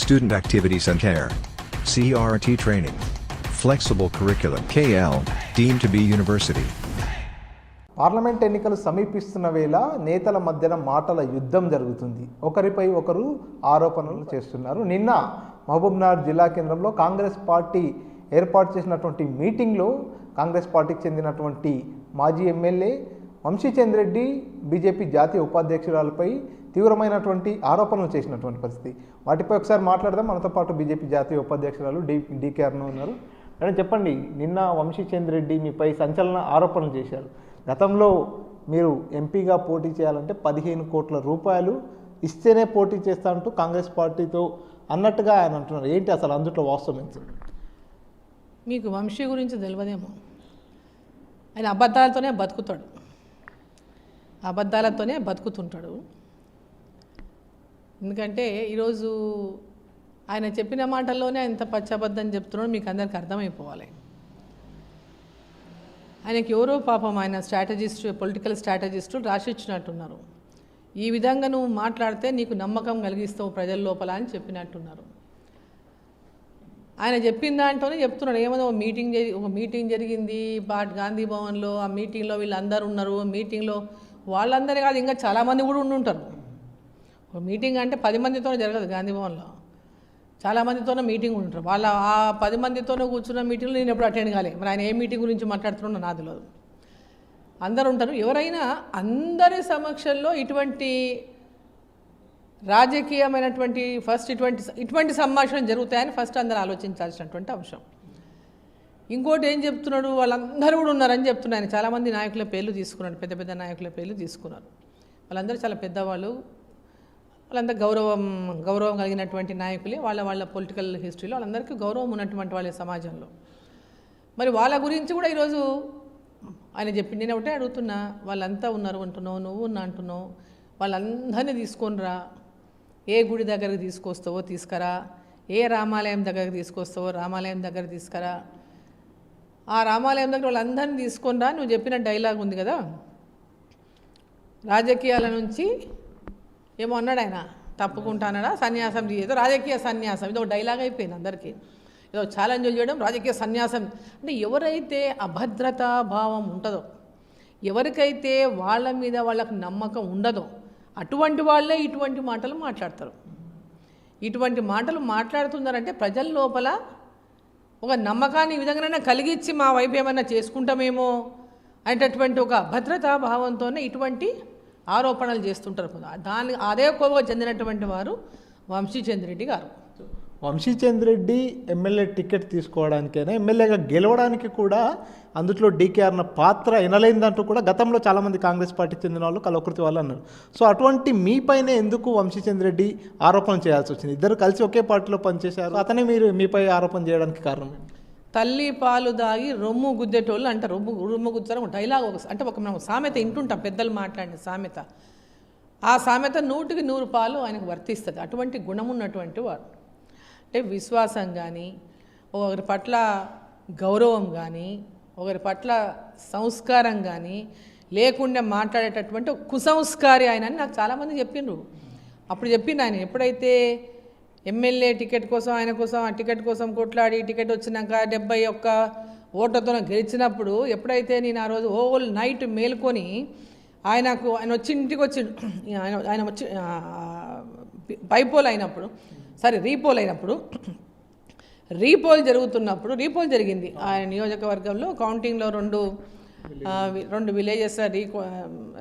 Student Activities and Care. CRT Training. Flexible Curriculum. KL, deemed to be University. Parliament ఎన్నికలు సమీపిస్తున్న వేళ నేతల మధ్యన మాటల యుద్ధం జరుగుతుంది. ఒకరిపై ఒకరు ఆరోపణలు చేస్తున్నారు. నిన్న మహబూబ్నగర్ జిల్లా కేంద్రంలో కాంగ్రెస్ పార్టీ ఏర్పాటు చేసినటువంటి మీటింగ్లో కాంగ్రెస్ పార్టీకి చెందినటువంటి మాజీ ఎమ్మెల్యే వంశీచంద్ర రెడ్డి బీజేపీ జాతీయ ఉపాధ్యక్షురాలపై తీవ్రమైనటువంటి ఆరోపణలు చేసినటువంటి పరిస్థితి. వాటిపై ఒకసారి మాట్లాడదాం. మనతో పాటు బీజేపీ జాతీయ ఉపాధ్యక్షురాలు డీకే అరుణ ఉన్నారు. మేడం చెప్పండి, నిన్న వంశీచంద్ర రెడ్డి మీపై సంచలన ఆరోపణలు చేశారు. గతంలో మీరు ఎంపీగా పోటీ చేయాలంటే 15 కోట్ల రూపాయలు ఇస్తేనే పోటీ చేస్తా అంటూ కాంగ్రెస్ పార్టీతో అన్నట్టుగా ఆయన అంటున్నారు. ఏంటి అసలు అందుట్లో వాస్తవం ఎంత? మీకు వంశీ గురించి తెలియదేమో. ఆయన అబద్ధాలతోనే బతుకుతాడు, అబద్ధాలతోనే బతుకుతుంటాడు. ఎందుకంటే ఈరోజు ఆయన చెప్పిన మాటల్లోనే ఎంత పచ్చబద్ధం చెప్తున్నాడో మీకు అందరికీ అర్థమైపోవాలి. ఆయనకి ఎవరో పాపం ఆయన స్ట్రాటజిస్ట్, పొలిటికల్ స్ట్రాటజిస్టులు రాసిచ్చినట్టున్నారు. ఈ విధంగా నువ్వు మాట్లాడితే నీకు నమ్మకం కలిగిస్తావు ప్రజల లోపల అని చెప్పినట్టున్నారు. ఆయన చెప్పిన దాంట్లోనే చెప్తున్నాడు. ఏమో ఒక మీటింగ్ జరిగింది గాంధీ భవన్లో. ఆ మీటింగ్లో వీళ్ళందరూ ఉన్నారు. మీటింగ్లో వాళ్ళందరే కాదు, ఇంకా చాలామంది కూడా ఉండుంటారు. ఒక మీటింగ్ అంటే 10 మందితోనే జరగదు. గాంధీ భవన్లో చాలామందితోనే మీటింగ్ ఉంటారు. వాళ్ళ ఆ 10 మందితోనే కూర్చున్న మీటింగ్లో నేను ఎప్పుడు అటెండ్ కాలే. మరి ఆయన ఏ మీటింగ్ గురించి మాట్లాడుతున్నాడో నాకు తెలియదు. అందరూ ఉంటారు. ఎవరైనా అందరి సమక్షంలో ఇటువంటి రాజకీయమైనటువంటి ఇటువంటి సంభాషణ జరుగుతాయని ఫస్ట్ అందరూ ఆలోచించాల్సినటువంటి అంశం. ఇంకోటి ఏం చెప్తున్నాడు, వాళ్ళందరూ కూడా ఉన్నారని చెప్తున్నాను. ఆయన చాలామంది నాయకుల పేర్లు తీసుకున్నాడు, పెద్ద పెద్ద నాయకుల పేర్లు తీసుకున్నారు. వాళ్ళందరూ చాలా పెద్దవాళ్ళు, వాళ్ళందరూ గౌరవం కలిగినటువంటి నాయకులే. వాళ్ళ పొలిటికల్ హిస్టరీలో వాళ్ళందరికీ గౌరవం ఉన్నటువంటి వాళ్ళే సమాజంలో. మరి వాళ్ళ గురించి కూడా ఈరోజు ఆయన చెప్పింది. నేను ఒకటే అడుగుతున్నా, వాళ్ళంతా ఉన్నారు అంటున్నావు, నువ్వు ఉన్నా అంటున్నావు, వాళ్ళందరినీ తీసుకొనిరా. ఏ గుడి దగ్గరికి తీసుకొస్తావో తీసుకురా, ఏ రామాలయం దగ్గరికి తీసుకొస్తావో రామాలయం దగ్గర తీసుకురా. ఆ రామాలయం దగ్గర వాళ్ళందరినీ తీసుకొనిరా. నువ్వు చెప్పిన డైలాగ్ ఉంది కదా, రాజకీయాల నుంచి ఏమో అన్నాడు ఆయన, తప్పుకుంటానడా సన్యాసం చేయదు, రాజకీయ సన్యాసం. ఇది ఒక డైలాగ్ అయిపోయింది అందరికీ. ఏదో ఛాలెంజ్లు చేయడం, రాజకీయ సన్యాసం. అంటే ఎవరైతే అభద్రతా భావం ఉంటుందో, ఎవరికైతే వాళ్ళ మీద వాళ్ళకు నమ్మకం ఉండదో అటువంటి వాళ్ళే ఇటువంటి మాటలు మాట్లాడతారు. ఇటువంటి మాటలు మాట్లాడుతున్నారంటే ప్రజల లోపల ఒక నమ్మకాన్ని ఈ విధంగానైనా కలిగించి మా వైపు ఏమైనా చేసుకుంటామేమో అనేటటువంటి ఒక భద్రతా భావంతోనే ఇటువంటి ఆరోపణలు చేస్తుంటారు. అదే కోవకు చెందినటువంటి వారు వంశీచంద్ర రెడ్డి గారు. వంశీచంద్ర రెడ్డి ఎమ్మెల్యే టికెట్ తీసుకోవడానికైనా ఎమ్మెల్యేగా గెలవడానికి కూడా అందులో డీకేఆర్న పాత్ర ఎనలేదంటూ కూడా గతంలో చాలామంది కాంగ్రెస్ పార్టీకి చెందిన వాళ్ళు కలవకృతి వాళ్ళు అన్నారు. సో అటువంటి మీపైనే ఎందుకు వంశీచంద్ర రెడ్డి ఆరోపణ చేయాల్సి వచ్చింది? ఇద్దరు కలిసి ఒకే పార్టీలో పనిచేశారు, అతనే మీపై ఆరోపణ చేయడానికి కారణం? తల్లి పాలు దాగి రొమ్ము గుద్దేటోళ్ళు అంటారు. రొమ్ము గుద్దారు ఒక డైలాగ్, అంటే మనం సామెత ఇంటుంటాం, పెద్దలు మాట్లాడిన సామెత. ఆ సామెత 100కి 100 పాలు ఆయనకు వర్తిస్తుంది. అటువంటి గుణం ఉన్నటువంటి వారు, అంటే విశ్వాసం కానీ, ఒకరి పట్ల గౌరవం కానీ, ఒకరి పట్ల సంస్కారం కానీ లేకుండా మాట్లాడేటటువంటి ఒక కుసంస్కారి ఆయన అని నాకు చాలామంది చెప్పిండ్రు. అప్పుడు చెప్పిండు ఆయన ఎప్పుడైతే ఎమ్మెల్యే టికెట్ కోసం ఆయన కోసం ఆ టికెట్ కోసం కొట్లాడి టికెట్ వచ్చినాక 71 ఓట్లతో గెలిచినప్పుడు, ఎప్పుడైతే నేను ఆ రోజు హోల్ నైట్ మేల్కొని ఆయన వచ్చి ఇంటికి వచ్చి ఆయన వచ్చి బైపోల్ అయినప్పుడు, రీపోల్ జరుగుతున్నప్పుడు, రీపోల్ జరిగింది ఆయన నియోజకవర్గంలో. కౌంటింగ్లో రెండు విలేజెస్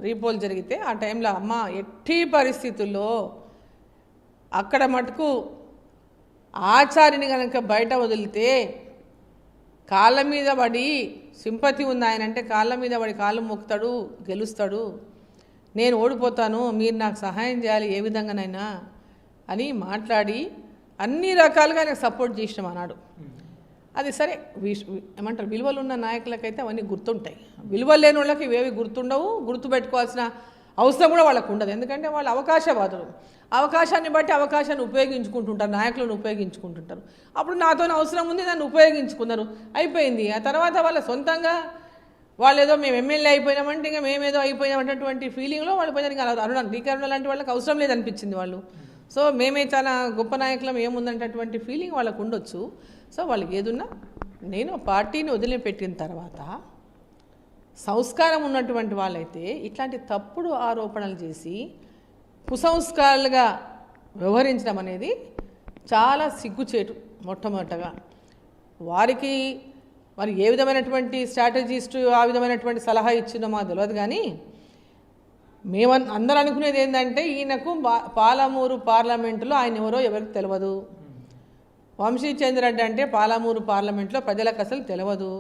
రీపోల్ జరిగితే ఆ టైంలో అమ్మ ఎట్టి పరిస్థితుల్లో అక్కడ మటుకు ఆచార్యని కనుక బయట వదిలితే కాళ్ళ మీద పడి, సింపతి ఉంది ఆయన అంటే కాళ్ళ మీద పడి కాళ్ళు మొక్కుతాడు, గెలుస్తాడు, నేను ఓడిపోతాను, మీరు నాకు సహాయం చేయాలి ఏ విధంగానైనా అని మాట్లాడి అన్ని రకాలుగా ఆయనకు సపోర్ట్ చేసినాం అన్నాడు. అది సరే, ఏమంటారు, విలువలు ఉన్న నాయకులకైతే అవన్నీ గుర్తుంటాయి. విలువలు లేని వాళ్ళకి ఇవేవి గుర్తుండవు, గుర్తుపెట్టుకోవాల్సిన అవసరం కూడా వాళ్ళకు ఉండదు. ఎందుకంటే వాళ్ళు అవకాశవాదులు. అవకాశాన్ని బట్టి అవకాశాన్ని ఉపయోగించుకుంటుంటారు, నాయకులను ఉపయోగించుకుంటుంటారు. అప్పుడు నాతో అవసరం ఉంది, దాన్ని ఉపయోగించుకున్నారు, అయిపోయింది. ఆ తర్వాత వాళ్ళ సొంతంగా వాళ్ళు ఏదో మేము ఎమ్మెల్యే అయిపోయినామంటే ఇంకా మేమేదో అయిపోయినామంటటువంటి ఫీలింగ్లో వాళ్ళు పోయినారు. డీకే అరుణ లాంటి వాళ్ళకి అవసరం లేదనిపించింది. వాళ్ళు సో మేమే చాలా గొప్ప నాయకులం ఏముందంటే ఫీలింగ్ వాళ్ళకు ఉండొచ్చు. సో వాళ్ళకి ఏదున్నా నేను పార్టీని వదిలిపెట్టిన తర్వాత సంస్కారం ఉన్నటువంటి వాళ్ళైతే ఇట్లాంటి తప్పుడు ఆరోపణలు చేసి కుసంస్కారాలుగా వ్యవహరించడం అనేది చాలా సిగ్గుచేటు. మొట్టమొదటగా వారికి మరి ఏ విధమైనటువంటి స్ట్రాటజిస్టు ఆ విధమైనటువంటి సలహా ఇచ్చిందో మాకు తెలియదు. కానీ మేము అందరూ అనుకునేది ఏంటంటే ఈయనకు పాలమూరు పార్లమెంటులో ఆయన ఎవరో ఎవరికి తెలియదు. వంశీచంద్రెడ్డి అంటే పాలమూరు పార్లమెంట్లో ప్రజలకు అసలు తెలియదు.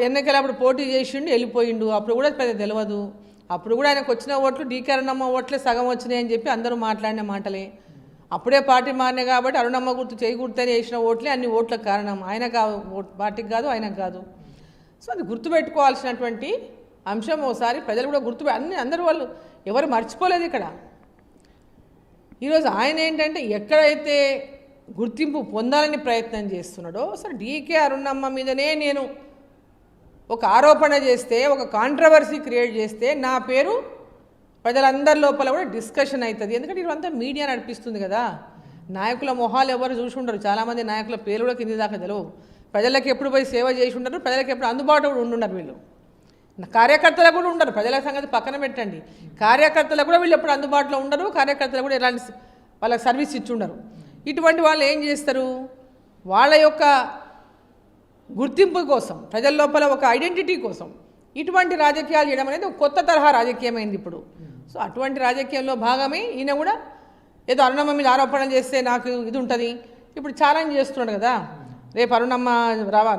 ఎన్నికలప్పుడు పోటీ చేసిండు, వెళ్ళిపోయిండు, అప్పుడు కూడా పెద్ద తెలియదు. అప్పుడు కూడా ఆయనకు వచ్చిన ఓట్లు డీకే అరుణమ్మ ఓట్లే సగం వచ్చినాయి అని చెప్పి అందరూ మాట్లాడిన మాటలే. అప్పుడే పార్టీ మారినాయి కాబట్టి అరుణమ్మ గుర్తు చేయి గుర్తని వేసిన ఓట్లే అన్ని ఓట్లకు కారణం. ఆయన పార్టీకి కాదు, ఆయనకు కాదు. సో అది గుర్తుపెట్టుకోవాల్సినటువంటి అంశం. ఒకసారి ప్రజలు కూడా అందరూ వాళ్ళు ఎవరు మర్చిపోలేదు ఇక్కడ. ఈరోజు ఆయన ఏంటంటే ఎక్కడైతే గుర్తింపు పొందాలని ప్రయత్నం చేస్తున్నాడో అసలు డీకే అరుణమ్మ మీదనే నేను ఒక ఆరోపణ చేస్తే, ఒక కాంట్రవర్సీ క్రియేట్ చేస్తే నా పేరు ప్రజలందరి లోపల కూడా డిస్కషన్ అవుతుంది. ఎందుకంటే ఇవంతా మీడియా నడిపిస్తుంది కదా. నాయకుల మొహాలు ఎవరు చూసి ఉండరు. చాలామంది నాయకుల పేరు కూడా కింది దాకా తెలియవు. ప్రజలకు ఎప్పుడు పోయి సేవ చేసి ఉండరు, ప్రజలకు ఎప్పుడు అందుబాటులో కూడా ఉండున్నారు వీళ్ళు. కార్యకర్తలు కూడా ఉండరు. ప్రజల సంగతి పక్కన పెట్టండి, కార్యకర్తలు కూడా వీళ్ళు ఎప్పుడు అందుబాటులో ఉండరు. కార్యకర్తలు కూడా ఎలాంటి వాళ్ళకి సర్వీస్ ఇచ్చి ఉండరు. ఇటువంటి వాళ్ళు ఏం చేస్తారు, వాళ్ళ యొక్క గుర్తింపు కోసం, ప్రజల లోపల ఒక ఐడెంటిటీ కోసం ఇటువంటి రాజకీయాలు చేయడం అనేది ఒక కొత్త తరహా రాజకీయమైంది ఇప్పుడు. సో అటువంటి రాజకీయంలో భాగమే ఈయన కూడా ఏదో అరుణమ్మ మీద ఆరోపణలు చేస్తే నాకు ఇది ఉంటుంది. ఇప్పుడు ఛాలెంజ్ చేస్తున్నాడు కదా, రేపు అరుణమ్మ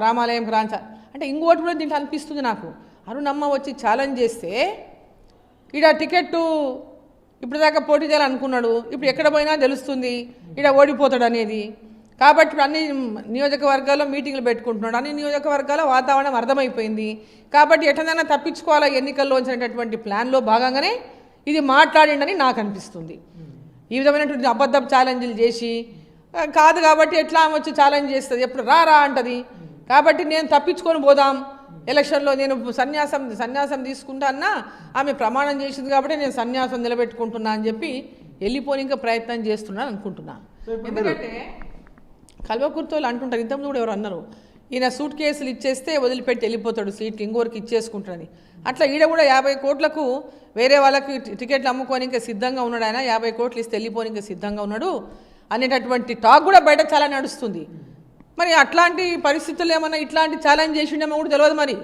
రామాలయంకి రాంచ అంటే ఇంకోటి కూడా దీంట్లో అనిపిస్తుంది నాకు. అరుణమ్మ వచ్చి ఛాలెంజ్ చేస్తే ఈడ టికెట్టు ఇప్పుడు దాకా పోటీ చేయాలనుకున్నాడు, ఇప్పుడు ఎక్కడ పోయినా తెలుస్తుంది ఈడ ఓడిపోతాడు అనేది. కాబట్టి ఇప్పుడు అన్ని నియోజకవర్గాల్లో మీటింగ్లు పెట్టుకుంటున్నాడు. అన్ని నియోజకవర్గాల వాతావరణం అర్థమైపోయింది. కాబట్టి ఎట్లనైనా తప్పించుకోవాలా ఎన్నికల్లో వచ్చినటువంటి ప్లాన్లో భాగంగానే ఇది మాట్లాడిండని నాకు అనిపిస్తుంది. ఈ విధమైనటువంటి అబద్ధం ఛాలెంజ్లు చేసి కాదు కాబట్టి ఎట్లా వచ్చి ఛాలెంజ్ చేస్తుంది, ఎప్పుడు రా అంటది. కాబట్టి నేను తప్పించుకొని పోదాం, ఎలక్షన్లో నేను సన్యాసం తీసుకుంటా అన్నా ఆమె ప్రమాణం చేసింది కాబట్టి నేను సన్యాసం నిలబెట్టుకుంటున్నా అని చెప్పి వెళ్ళిపోయి ఇంకా ప్రయత్నం చేస్తున్నాను అనుకుంటున్నాను. ఎందుకంటే కల్వకుర్తోళ్ళు అంటుంటారు, ఇంతకుముందు కూడా ఎవరు అన్నారు, ఈయన సూట్ కేసులు ఇచ్చేస్తే వదిలిపెట్టి వెళ్ళిపోతాడు సీట్లు, ఇంకోరికి ఇచ్చేసుకుంటాడని. అట్లా ఈడ కూడా 50 కోట్లకు వేరే వాళ్ళకి టికెట్లు అమ్ముకొని ఇంకా సిద్ధంగా ఉన్నాడు. ఆయన 50 కోట్లు ఇస్తే వెళ్ళిపోని ఇంకా సిద్ధంగా ఉన్నాడు అనేటటువంటి టాక్ కూడా బయట చాలా నడుస్తుంది. మరి అట్లాంటి పరిస్థితుల్లో ఏమన్నా ఇట్లాంటి ఛాలెంజ్ చేసిండేమో కూడా తెలియదు. మరి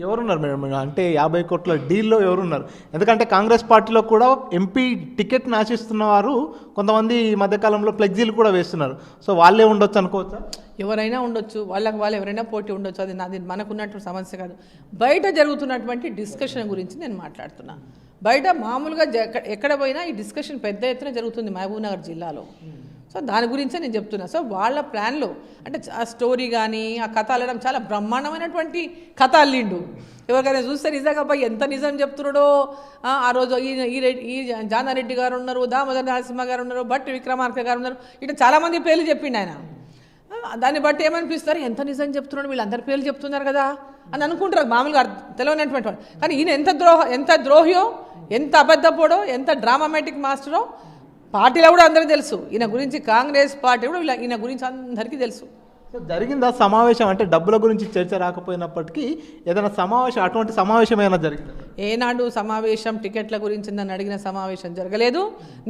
ఎవరున్నారు మేడం అంటే 50 కోట్ల డీల్లో ఎవరున్నారు? ఎందుకంటే కాంగ్రెస్ పార్టీలో కూడా ఎంపీ టికెట్ని ఆశిస్తున్న వారు కొంతమంది ఈ మధ్యకాలంలో ఫ్లెక్సీలు కూడా వేస్తున్నారు. సో వాళ్ళే ఉండొచ్చు అనుకోవచ్చా? ఎవరైనా ఉండొచ్చు, వాళ్ళు ఎవరైనా పోటీ ఉండొచ్చు. అది నాది మనకున్నటువంటి సమస్య కాదు. బయట జరుగుతున్నటువంటి డిస్కషన్ గురించి నేను మాట్లాడుతున్నా. బయట మామూలుగా ఎక్కడ పోయినా ఈ డిస్కషన్ పెద్ద ఎత్తున జరుగుతుంది మహబూబ్నగర్ జిల్లాలో. సో దాని గురించే నేను చెప్తున్నా. సో వాళ్ళ ప్లాన్లో అంటే ఆ స్టోరీ కానీ ఆ కథ అల్లడం చాలా బ్రహ్మాండమైనటువంటి కథ అల్లిండు. ఎవరికైనా చూస్తే నిజంగా పోయి ఎంత నిజం చెప్తున్నాడో. ఆ రోజు ఈ జానారెడ్డి గారు ఉన్నారు, దామోదర్ నరసింహ గారు ఉన్నారు, భట్టి విక్రమార్క గారు ఉన్నారు, ఇట్లా చాలామంది పేర్లు చెప్పిండు ఆయన. దాన్ని బట్టి ఏమనిపిస్తారు, ఎంత నిజం చెప్తున్నాడు, వీళ్ళందరి పేర్లు చెప్తున్నారు కదా అని అనుకుంటారు మామూలుగా తెలియనటువంటి వాళ్ళు. కానీ ఈయన ఎంత ద్రోహియో, ఎంత అబద్ధపోడో, ఎంత డ్రామామేటిక్ మాస్టరో పార్టీలో కూడా అందరికీ తెలుసు. ఈయన గురించి కాంగ్రెస్ పార్టీ కూడా ఈయన గురించి అందరికీ తెలుసు. జరిగిందా సమావేశం? అంటే డబ్బుల గురించి చర్చ రాకపోయినప్పటికీ ఏదైనా సమావేశం, అటువంటి సమావేశం ఏమైనా జరిగిందా? ఏనాడు సమావేశం టికెట్ల గురించి నన్ను అడిగిన సమావేశం జరగలేదు.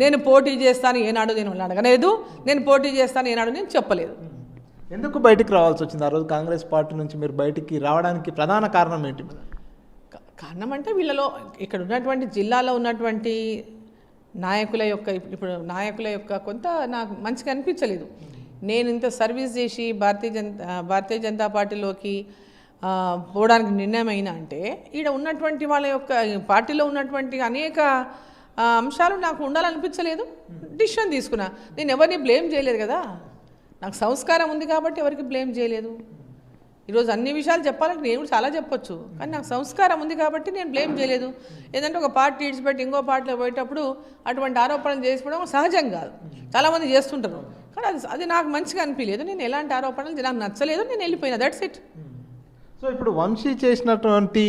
నేను పోటీ చేస్తాను ఏనాడు నేను అడగలేదు. నేను పోటీ చేస్తాను ఏనాడు నేను చెప్పలేదు. ఎందుకు బయటికి రావాల్సి వచ్చింది ఆ రోజు కాంగ్రెస్ పార్టీ నుంచి? మీరు బయటికి రావడానికి ప్రధాన కారణం ఏంటి? కారణం అంటే వీళ్ళలో ఇక్కడ ఉన్నటువంటి జిల్లాలో ఉన్నటువంటి నాయకుల యొక్క కొంత నాకు మంచిగా అనిపించలేదు. నేను ఇంత సర్వీస్ చేసి భారతీయ జనతా పార్టీలోకి పోవడానికి నిర్ణయం అయినా అంటే ఈడ ఉన్నటువంటి వాళ్ళ యొక్క పార్టీలో ఉన్నటువంటి అనేక అంశాలు నాకు ఉండాలనిపించలేదు. డిసిషన్ తీసుకున్నా. నేను ఎవరిని బ్లేమ్ చేయలేదు కదా. నాకు సంస్కారం ఉంది కాబట్టి ఎవరికి బ్లేమ్ చేయలేదు. ఈరోజు అన్ని విషయాలు చెప్పాలంటే నేను కూడా చాలా చెప్పొచ్చు, కానీ నాకు సంస్కారం ఉంది కాబట్టి నేను బ్లేమ్ చేయలేదు. ఏదంటే ఒక పార్టీ ఇడిచిపెట్టి ఇంకో పార్టీలో పోయేటప్పుడు అటువంటి ఆరోపణలు చేసుకోవడం సహజం కాదు, చాలామంది చేస్తుంటారు. కానీ అది నాకు మంచిగా అనిపించలేదు. నేను ఎలాంటి ఆరోపణలు నాకు నచ్చలేదు, నేను వెళ్ళిపోయినా, దట్స్ ఇట్. సో ఇప్పుడు వంశీ చేసినటువంటి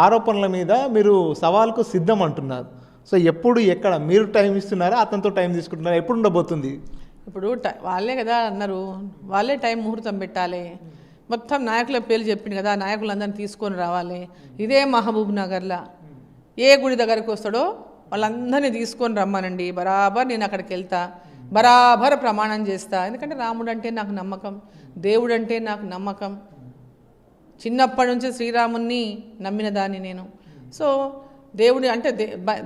ఆరోపణల మీద మీరు సవాల్కు సిద్ధం అంటున్నారు. సో ఎప్పుడు ఎక్కడ మీరు టైం ఇస్తున్నారా, అతనితో టైం తీసుకుంటున్నారా, ఎప్పుడు ఉండబోతుంది? ఇప్పుడు వాళ్ళే కదా అన్నారు, వాళ్ళే టైం ముహూర్తం పెట్టాలి. మొత్తం నాయకుల పేర్లు చెప్పింది కదా, నాయకులందరినీ తీసుకొని రావాలి. ఇదే మహబూబ్ నగర్లో ఏ గుడి దగ్గరికి వస్తాడో వాళ్ళందరినీ తీసుకొని రమ్మనండి. బరాబర్ నేను అక్కడికి వెళ్తా, బరాబర్ ప్రమాణం చేస్తా. ఎందుకంటే రాముడు అంటే నాకు నమ్మకం, దేవుడు అంటే నాకు నమ్మకం. చిన్నప్పటి నుంచి శ్రీరాముని నమ్మిన దాన్ని నేను. సో దేవుడి అంటే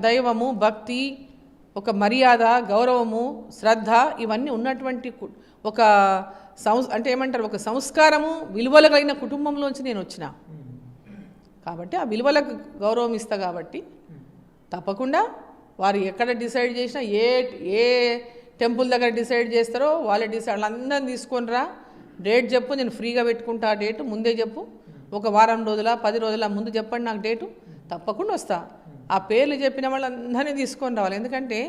దైవము, భక్తి, ఒక మర్యాద, గౌరవము, శ్రద్ధ ఇవన్నీ ఉన్నటువంటి ఒక అంటే ఏమంటారు, ఒక సంస్కారము, విలువలు కలిగిన కుటుంబంలోంచి నేను వచ్చిన కాబట్టి ఆ విలువలకు గౌరవం ఇస్తా. కాబట్టి తప్పకుండా వారు ఎక్కడ డిసైడ్ చేసినా, ఏ టెంపుల్ దగ్గర డిసైడ్ చేస్తారో వాళ్ళే వాళ్ళందరినీ తీసుకొని రా, డేట్ చెప్పు, నేను ఫ్రీగా పెట్టుకుంటా. ఆ డేటు ముందే చెప్పు, ఒక వారం రోజుల 10 రోజుల ముందు చెప్పండి నాకు డేటు, తప్పకుండా వస్తా. ఆ పేర్లు చెప్పిన వాళ్ళందరినీ తీసుకొని రావాలి. ఎందుకంటే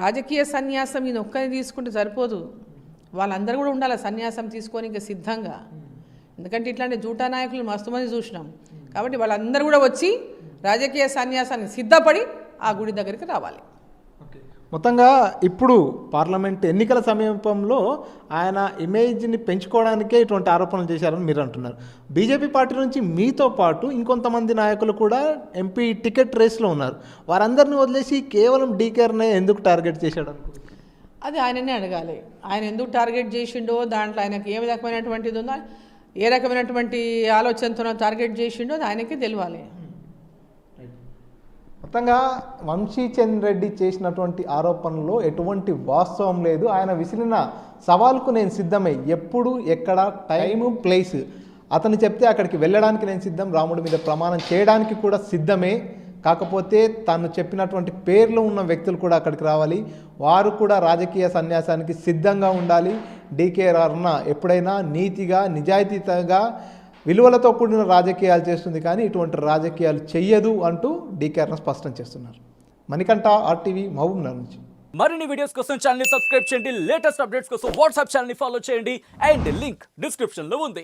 రాజకీయ సన్యాసం ఈయన ఒక్కరిని తీసుకుంటే సరిపోదు, వాళ్ళందరూ కూడా ఉండాలి సన్యాసం తీసుకొని ఇంకా సిద్ధంగా. ఎందుకంటే ఇట్లాంటి జూటా నాయకులు మస్తు మంది చూసినాం. కాబట్టి వాళ్ళందరూ కూడా వచ్చి రాజకీయ సన్యాసాన్ని సిద్ధపడి ఆ గుడి దగ్గరికి రావాలి. మొత్తంగా ఇప్పుడు పార్లమెంట్ ఎన్నికల సమీపంలో ఆయన ఇమేజ్ని పెంచుకోవడానికే ఇటువంటి ఆరోపణలు చేశారని మీరు అంటున్నారు. బీజేపీ పార్టీ నుంచి మీతో పాటు ఇంకొంతమంది నాయకులు కూడా ఎంపీ టికెట్ రేస్లో ఉన్నారు. వారందరినీ వదిలేసి కేవలం డీకేర్నే ఎందుకు టార్గెట్ చేశాడు అనుకుంటున్నారు? అది ఆయననే అడగాలి. ఆయన ఎందుకు టార్గెట్ చేసిండో, దాంట్లో ఆయనకి ఏ రకమైనటువంటిది ఉందో, ఏ రకమైనటువంటి ఆలోచనతో టార్గెట్ చేసిండో అది ఆయనకే తెలియాలి. మొత్తంగా వంశీచంద్ రెడ్డి చేసినటువంటి ఆరోపణలో ఎటువంటి వాస్తవం లేదు. ఆయన విసిరిన సవాల్కు నేను సిద్ధమే, ఎప్పుడు ఎక్కడ టైము ప్లేస్ అతను చెప్తే అక్కడికి వెళ్ళడానికి నేను సిద్ధం, రాముడి మీద ప్రమాణం చేయడానికి కూడా సిద్ధమే. కాకపోతే తను చెప్పినటువంటి పేర్లు ఉన్న వ్యక్తులు కూడా అక్కడికి రావాలి, వారు కూడా రాజకీయ సన్యాసానికి సిద్ధంగా ఉండాలి. డీకే అరుణ ఎప్పుడైనా నీతిగా, నిజాయితీగా, విలువలతో కూడిన రాజకీయాలు చేస్తుంది, కానీ ఇటువంటి రాజకీయాలు చెయ్యదు అంటూ డీకే అరుణ స్పష్టం చేస్తున్నారు. మణికంఠ, RTV, మహబూబ్నగర్ నుంచి. మరిన్ని వీడియోస్ కోసం ఛానల్ ని సబ్స్క్రైబ్ చేయండి, లేటెస్ట్ అప్డేట్స్ కోసం వాట్సాప్ ఛానల్ ని ఫాలో చేయండి, అండ్ లింక్ డిస్క్రిప్షన్ లో ఉంది.